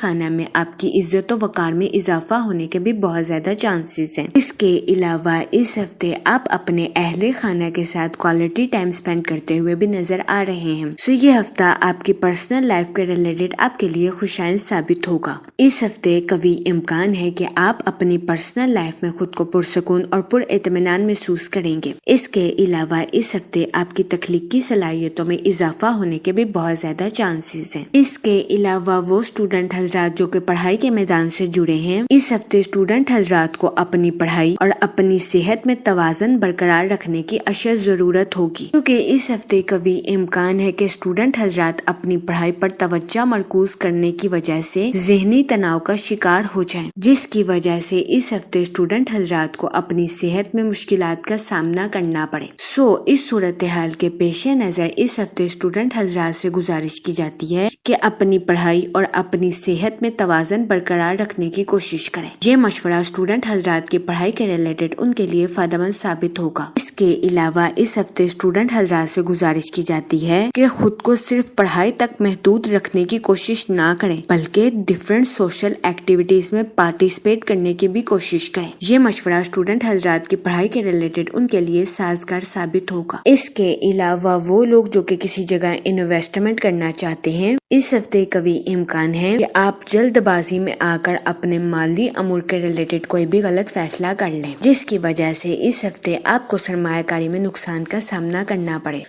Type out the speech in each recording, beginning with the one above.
خانہ میں آپ کی عزت و وقار میں اضافہ ہونے کے بھی بہت زیادہ چانسز ہیں۔ اس کے علاوہ اس ہفتے آپ اپنے اہل خانہ کے ساتھ کوالٹی ٹائم سپینڈ کرتے ہوئے بھی نظر آ رہے ہیں۔ یہ ہفتہ آپ کی پرسنل لائف کے ریلیٹڈ آپ کے لیے خوشائن ثابت ہوگا۔ اس ہفتے قوی امکان ہے کہ آپ اپنی پرسنل لائف میں خود کو پرسکون اور پر اطمینان محسوس کریں گے۔ اس کے علاوہ اس ہفتے آپ کی تخلیقی صلاحیتوں میں اضافہ ہونے کے بھی بہت زیادہ چانسز ہیں۔ اس کے علاوہ وہ اسٹوڈنٹ حضرات جو کہ پڑھائی کے میدان سے جڑے ہیں، اس ہفتے اسٹوڈنٹ حضرات کو اپنی پڑھائی اور اپنی صحت میں توازن برقرار رکھنے کی اشد ضرورت ہوگی، کیونکہ اس ہفتے قوی امکان ہے کہ اسٹوڈنٹ حضرات اپنی پڑھائی پر توجہ مرکوز کرنے کی وجہ سے ذہنی تناؤ کا شکار ہو جائیں، جس کی وجہ سے اس ہفتے اسٹوڈنٹ حضرات کو اپنی صحت میں مشکلات کا سامنا کرنا پڑے۔ اس صورتحال کے پیش نظر اس ہفتے اسٹوڈنٹ حضرات سے گزارش کی جاتی ہے کہ اپنی پڑھائی اور اپنی صحت میں توازن برقرار رکھنے کی کوشش کریں۔ یہ مشورہ اسٹوڈنٹ حضرات کی پڑھائی کے ریلیٹڈ ان کے لیے فائدہ مند ثابت ہوگا۔ اس کے علاوہ اس ہفتے اسٹوڈنٹ حضرات سے گزارش کی جاتی ہے کہ خود کو صرف پڑھائی تک محدود رکھنے کی کوشش نہ کریں، بلکہ ڈفرینٹ سوشل ایکٹیویٹیز میں پارٹیسپیٹ کرنے کی بھی کوشش کریں۔ یہ مشورہ اسٹوڈنٹ حضرات کی پڑھائی کے ریلیٹڈ ان کے لیے سازگار ثابت ہوگا۔ اس کے علاوہ وہ لوگ جو کہ کسی جگہ انویسٹمنٹ کرنا چاہتے ہیں، اس ہفتے قوی امکان ہے کہ آپ جلد بازی میں آ کر اپنے مالی امور کے ریلیٹڈ کوئی بھی غلط فیصلہ کر لیں، جس کی وجہ سے اس ہفتے آپ کو سرمایہ کاری میں نقصان کا سامنا کرنا پڑے۔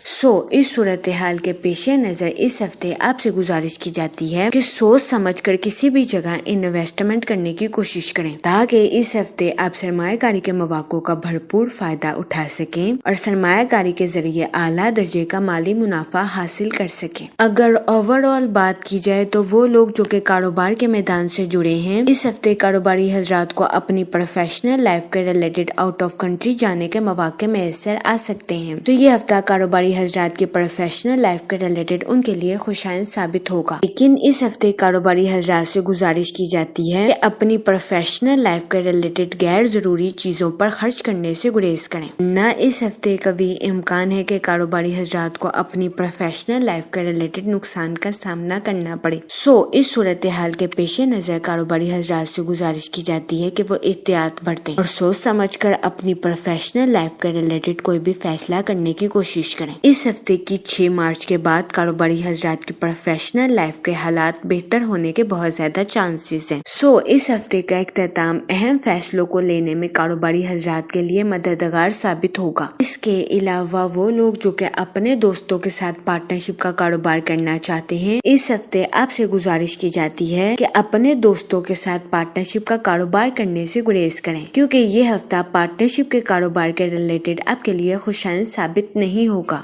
اس صورتحال کے پیش نظر اس ہفتے آپ سے گزارش کی جاتی ہے کہ سوچ سمجھ کر کسی بھی جگہ انویسٹمنٹ کرنے کی کوشش کریں، تاکہ اس ہفتے آپ سرمایہ کاری کے مواقع کا بھرپور فائدہ اٹھا سکیں اور سرمایہ کاری کے ذریعے اعلیٰ درجے کا مالی منافع حاصل کر سکیں۔ اگر اوور آل بات کی جائے تو وہ لوگ جو کہ کاروبار کے میدان سے جڑے ہیں، اس ہفتے کاروباری حضرات کو اپنی پروفیشنل لائف کے ریلیٹڈ آؤٹ آف کنٹری جانے کے مواقع میسر آ سکتے ہیں۔ یہ ہفتہ کاروباری حضرات کی پروفیشنل لائف کے ریلیٹڈ ان کے لیے خوشائن ثابت ہوگا، لیکن اس ہفتے کاروباری حضرات سے گزارش کی جاتی ہے کہ اپنی پروفیشنل لائف کے ریلیٹڈ غیر ضروری چیزوں پر خرچ کرنے سے گریز کریں۔ نہ اس ہفتے کبھی امکان ہے کہ کاروباری حضرات کو اپنی پروفیشنل لائف کے ریلیٹڈ نقصان کا سامنا کرنا پڑے۔ اس صورتحال کے پیش نظر کاروباری حضرات سے گزارش کی جاتی ہے کہ وہ احتیاط برتیں اور سوچ سمجھ کر اپنی پروفیشنل لائف کے ریلیٹڈ کوئی بھی فیصلہ کرنے کی کوشش کریں۔ اس ہفتے کی 6 مارچ کے بعد کاروباری حضرات کی پروفیشنل لائف کے حالات بہتر ہونے کے بہت زیادہ چانسز ہیں۔ اس ہفتے کا اختتام اہم فیصلوں کو لینے میں کاروباری حضرات کے لیے مددگار ثابت ہوگا۔ اس کے علاوہ وہ لوگ جو کہ اپنے دوستوں کے ساتھ پارٹنرشپ کا کاروبار کرنا چاہتے ہیں، اس ہفتے آپ سے گزارش کی جاتی ہے کہ اپنے دوستوں کے ساتھ پارٹنرشپ کا کاروبار کرنے سے گریز کریں، کیونکہ یہ ہفتہ پارٹنرشپ کے کاروبار کے ریلیٹڈ آپ کے لیے خوشائن ثابت نہیں ہوگا۔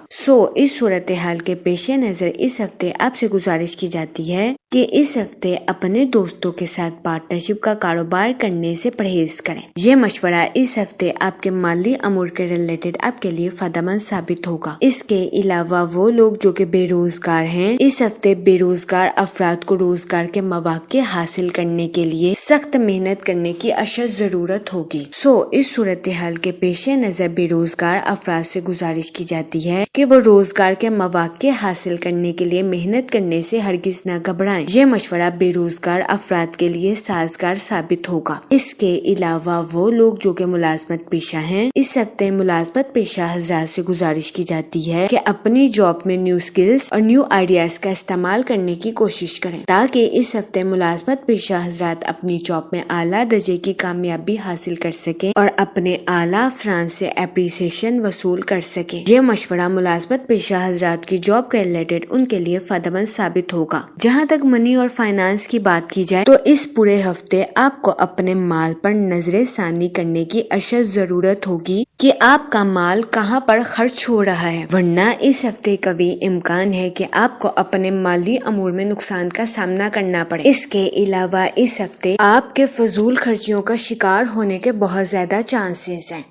اس صورتحال کے پیش نظر اس ہفتے آپ سے گزارش کی جاتی ہے کہ اس ہفتے اپنے دوستوں کے ساتھ پارٹنرشپ کا کاروبار کرنے سے پرہیز کریں۔ یہ مشورہ اس ہفتے آپ کے مالی امور کے ریلیٹڈ آپ کے لیے فائدہ مند ثابت ہوگا۔ اس کے علاوہ وہ لوگ جو کہ بے روزگار ہیں، اس ہفتے بے روزگار افراد کو روزگار کے مواقع حاصل کرنے کے لیے سخت محنت کرنے کی اشد ضرورت ہوگی۔ اس صورتحال کے پیش نظر بے روزگار افراد سے گزارش کی جاتی ہے کہ وہ روزگار کے مواقع حاصل کرنے کے لیے محنت کرنے سے ہرگز نہ گھبرائیں۔ یہ مشورہ بے روزگار افراد کے لیے سازگار ثابت ہوگا۔ اس کے علاوہ وہ لوگ جو کہ ملازمت پیشہ ہیں، اس ہفتے ملازمت پیشہ حضرات سے گزارش کی جاتی ہے کہ اپنی جاب میں نیو سکلز اور نیو آئیڈیاز کا استعمال کرنے کی کوشش کریں، تاکہ اس ہفتے ملازمت پیشہ حضرات اپنی جاب میں اعلیٰ درجے کی کامیابی حاصل کر سکیں اور اپنے اعلیٰ افراد سے اپریسیشن وصول کر سکیں۔ یہ مشورہ ملازمت پیشہ حضرات کی جاب کے ریلیٹڈ ان کے لیے فائدہ مند ثابت ہوگا۔ جہاں تک منی اور فائنانس کی بات کی جائے تو اس پورے ہفتے آپ کو اپنے مال پر نظر ثانی کرنے کی اشد ضرورت ہوگی کہ آپ کا مال کہاں پر خرچ ہو رہا ہے، ورنہ اس ہفتے قوی امکان ہے کہ آپ کو اپنے مالی امور میں نقصان کا سامنا کرنا پڑے۔ اس کے علاوہ اس ہفتے آپ کے فضول خرچیوں کا شکار ہونے کے بہت زیادہ چانسز ہیں۔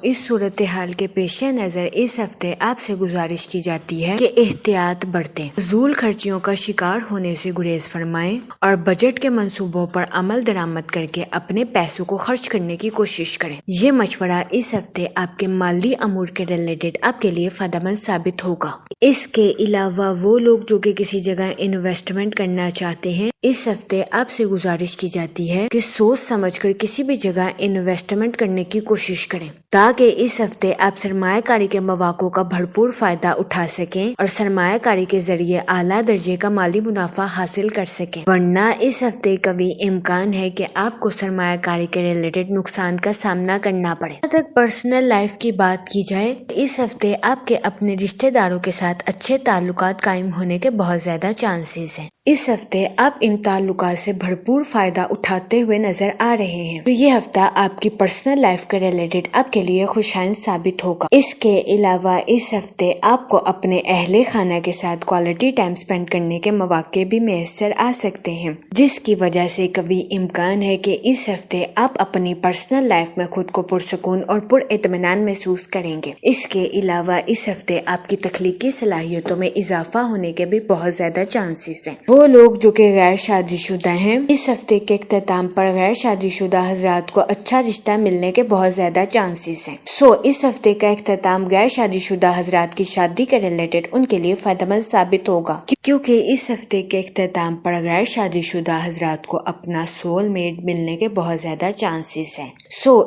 اس صورت صورتحال کے پیش نظر اس ہفتے آپ سے گزارش کی جاتی ہے کہ احتیاط برتیں، فضول خرچیوں کا شکار ہونے سے گریز فرمائیں اور بجٹ کے منصوبوں پر عمل درآمد کر کے اپنے پیسوں کو خرچ کرنے کی کوشش کریں۔ یہ مشورہ اس ہفتے آپ کے مالی امور کے ریلیٹڈ آپ کے لیے فائدہ مند ثابت ہوگا۔ اس کے علاوہ وہ لوگ جو کہ کسی جگہ انویسٹمنٹ کرنا چاہتے ہیں، اس ہفتے آپ سے گزارش کی جاتی ہے کہ سوچ سمجھ کر کسی بھی جگہ انویسٹمنٹ کرنے کی کوشش کریں تاکہ اس ہفتے آپ سرمایہ کاری کے مواقع کا بھرپور فائدہ اٹھا سکیں اور سرمایہ کاری کے ذریعے اعلیٰ درجے کا مالی منافع حاصل کر سکیں، ورنہ اس ہفتے کبھی امکان ہے کہ آپ کو سرمایہ کاری کے ریلیٹڈ نقصان کا سامنا کرنا پڑے۔ جہاں تک پرسنل لائف کی بات کی جائے، اس ہفتے آپ کے اپنے رشتہ داروں کے ساتھ اچھے تعلقات قائم ہونے کے بہت زیادہ چانسز ہیں۔ اس ہفتے آپ ان تعلقات سے بھرپور فائدہ اٹھاتے ہوئے نظر آ رہے ہیں، تو یہ ہفتہ آپ کی پرسنل لائف کے ریلیٹڈ آپ کے لیے خوشائند ثابت ہوگا۔ اس کے علاوہ اس ہفتے آپ کو اپنے اہل خانہ کے ساتھ کوالٹی ٹائم سپینڈ کرنے کے مواقع بھی میسر آ سکتے ہیں، جس کی وجہ سے کبھی امکان ہے کہ اس ہفتے آپ اپنی پرسنل لائف میں خود کو پرسکون اور پر اطمینان محسوس کریں گے۔ اس کے علاوہ اس ہفتے آپ کی تخلیقی صلاحیتوں میں اضافہ ہونے کے بھی بہت زیادہ چانسز ہیں۔ وہ لوگ جو کہ غیر شادی شدہ ہیں، اس ہفتے کے اختتام پر غیر شادی شدہ حضرات کو اچھا رشتہ ملنے کے بہت زیادہ چانسز ہیں۔ اس ہفتے کا اختتام غیر شادی شدہ حضرات کی شادی کے ریلیٹڈ ان کے لیے فائدہ مند ثابت ہوگا، کیونکہ اس ہفتے کے اختتام پر غیر شادی شدہ حضرات کو اپنا سول میٹ ملنے کے بہت زیادہ چانسز ہیں۔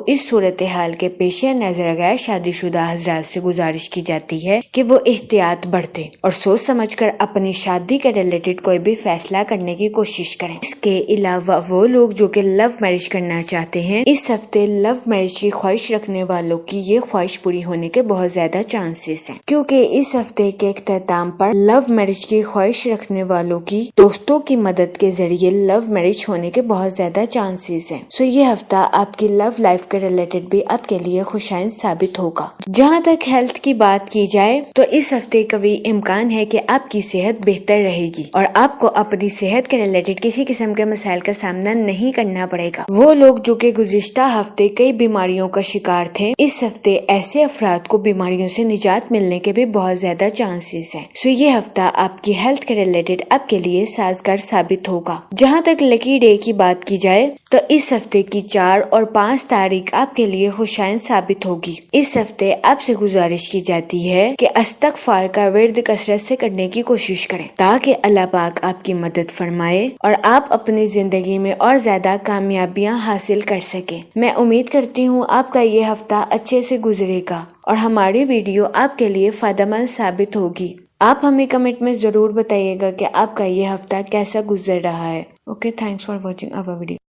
اس صورتحال کے پیش نظر غیر شادی شدہ حضرات سے گزارش کی جاتی ہے کہ وہ احتیاط برتیں اور سوچ سمجھ کر اپنی شادی کے ریلیٹڈ کوئی بھی فیصلہ کرنے کی کوشش کریں۔ اس کے علاوہ وہ لوگ جو کہ لو میرج کرنا چاہتے ہیں، اس ہفتے لو میرج کی خواہش رکھنے والوں کی یہ خواہش پوری ہونے کے بہت زیادہ چانسز ہیں، کیونکہ اس ہفتے کے اختتام پر لو میرج کی خواہش رکھنے والوں کی دوستوں کی مدد کے ذریعے لو میرج ہونے کے بہت زیادہ چانسز ہیں۔ یہ ہفتہ آپ کی لو لائف کے ریلیٹڈ بھی آپ کے لیے خوشائند ثابت ہوگا۔ جہاں تک ہیلتھ کی بات کی جائے تو اس ہفتے کبھی امکان ہے کہ آپ کی صحت بہتر رہے گی اور آپ کو اپنی صحت کے ریلیٹڈ کسی قسم کے مسائل کا سامنا نہیں کرنا پڑے گا۔ وہ لوگ جو کہ گزشتہ ہفتے کئی بیماریوں کا شکار تھے، اس ہفتے ایسے افراد کو بیماریوں سے نجات ملنے کے بھی بہت زیادہ چانسز ہیں۔ یہ ہفتہ آپ کی ہیلتھ کے ریلیٹڈ آپ کے لیے سازگار ثابت ہوگا۔ جہاں تک لکی ڈے کی بات کی جائے تو اس ہفتے کی 4 اور 5 تاریخ آپ کے لیے خوشائند ثابت ہوگی۔ اس ہفتے آپ سے گزارش کی جاتی ہے کہ استغفار کا ورد کثرت سے کرنے کی کوشش کریں تاکہ اللہ پاک آپ کی مدد فرمائے اور آپ اپنی زندگی میں اور زیادہ کامیابیاں حاصل کر سکیں۔ میں امید کرتی ہوں آپ کا یہ ہفتہ اچھے سے گزرے گا اور ہماری ویڈیو آپ کے لیے فائدہ مند ثابت ہوگی۔ آپ ہمیں کمنٹ میں ضرور بتائیے گا کہ آپ کا یہ ہفتہ کیسا گزر رہا ہے۔ Okay, thanks for watching our video.